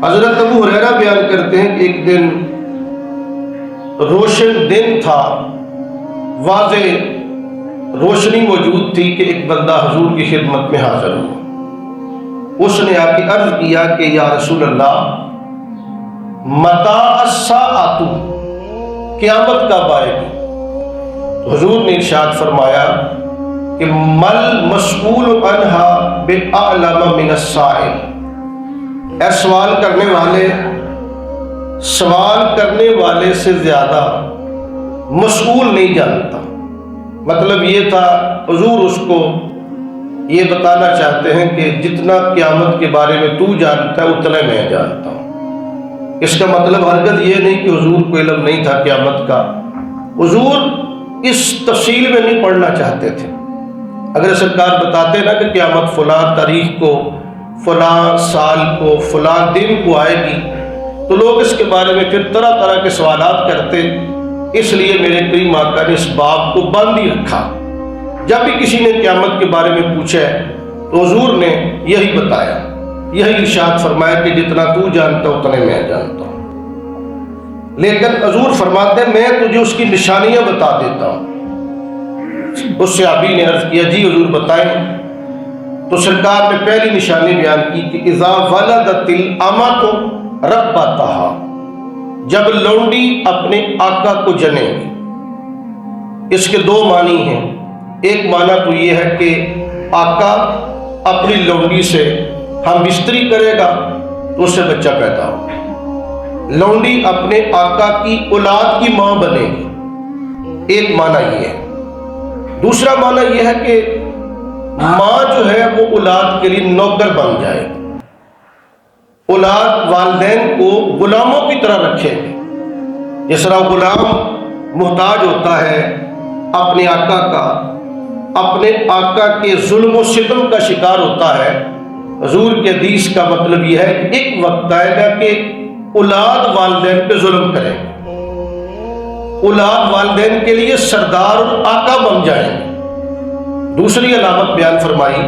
حضرت ابو ہریرہ بیان کرتے ہیں کہ ایک دن روشن دن تھا، واضح روشنی موجود تھی کہ ایک بندہ حضور کی خدمت میں حاضر ہوا۔ اس نے آ کے عرض کیا کہ یا رسول اللہ، متی الساعۃ، قیامت کب آئے گی؟ تو حضور نے ارشاد فرمایا کہ مل مسئول عنہا بأعلم من السائل، اے سوال کرنے والے سے زیادہ مسئول نہیں جانتا۔ مطلب یہ تھا، حضور اس کو یہ بتانا چاہتے ہیں کہ جتنا قیامت کے بارے میں تو جانتا ہے اتنا میں جانتا ہوں۔ اس کا مطلب ہرگز یہ نہیں کہ حضور کو علم نہیں تھا قیامت کا۔ حضور اس تفصیل میں نہیں پڑھنا چاہتے تھے۔ اگر سرکار بتاتے نا کہ قیامت فلاں تاریخ کو، فلاں سال کو، فلاں دن کو آئے گی، تو لوگ اس کے بارے میں پھر طرح طرح کے سوالات کرتے۔ اس لیے میرے کریم آقا نے اس باب کو بند ہی رکھا۔ جب بھی کسی نے قیامت کے بارے میں پوچھا تو حضور نے یہی بتایا، یہی ارشاد فرمایا کہ جتنا تو جانتا اتنے میں جانتا ہوں۔ لیکن حضور فرماتے ہیں میں تجھے اس کی نشانیاں بتا دیتا ہوں۔ اس صحابی نے عرض کیا جی حضور بتائیں۔ تو سرکار نے پہلی نشانی بیان کی کہ اذا ولدت الامۃ ربتہا، جب لونڈی اپنے آقا کو جنے گی۔ اس کے دو معنی ہیں۔ ایک معنی تو یہ ہے کہ آقا اپنی لونڈی سے ہم بستری کرے گا تو اس سے بچہ پیدا ہوگا۔ لونڈی اپنے آقا کی اولاد کی ماں بنے گی، ایک معنی یہ ہے۔ دوسرا معنی یہ ہے کہ ماں جو ہے وہ اولاد کے لیے نوکر بن جائے گی۔ اولاد والدین کو غلاموں کی طرح رکھے گی۔ جس طرح غلام محتاج ہوتا ہے اپنے آقا کا، اپنے آقا کے ظلم و ستم کا شکار ہوتا ہے، حضور کے حدیث کا مطلب یہ ہے کہ ایک وقت آئے گا کہ اولاد والدین پہ ظلم کرے گی، اولاد والدین کے لیے سردار اور آقا بن جائیں گے۔ دوسری علامت بیان فرمائی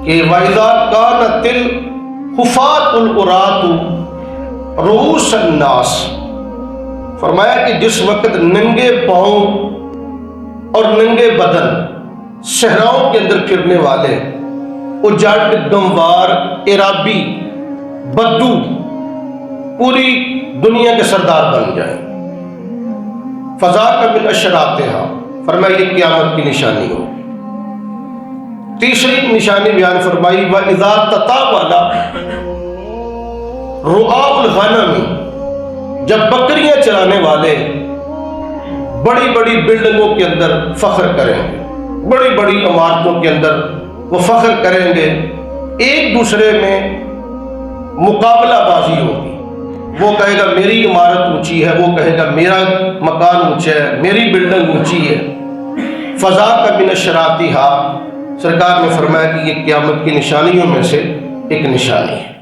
کہ وَإِذَا كَانَتِ الْحُفَاةُ الْعُرَاةُ رُؤُوسَ النَّاسِ، فرمایا کہ جس وقت ننگے پاؤں اور ننگے بدن صحراؤں کے اندر پھرنے والے اجاٹ گموار عرابی بدو پوری دنیا کے سردار بن جائیں، فَذَاكَ مِنْ أَشْرَاطِهَا، فرمایا یہ قیامت کی نشانی ہو۔ تیسری نشانی بیان فرمائی وَإِذَا تَطَاوَلَ رُعَاءُ الْغَنَمِ، جب بکریاں چرانے والے بڑی بڑی بلڈنگوں کے اندر فخر کریں گے، بڑی بڑی عمارتوں کے اندر وہ فخر کریں گے، ایک دوسرے میں مقابلہ بازی ہوگی۔ وہ کہے گا میری عمارت اونچی ہے، وہ کہے گا میرا مکان اونچا ہے، میری بلڈنگ اونچی ہے۔ فَذَاكَ مِنْ أَشْرَاطِهَا، سرکار نے فرمایا کہ یہ قیامت کی نشانیوں میں سے ایک نشانی ہے۔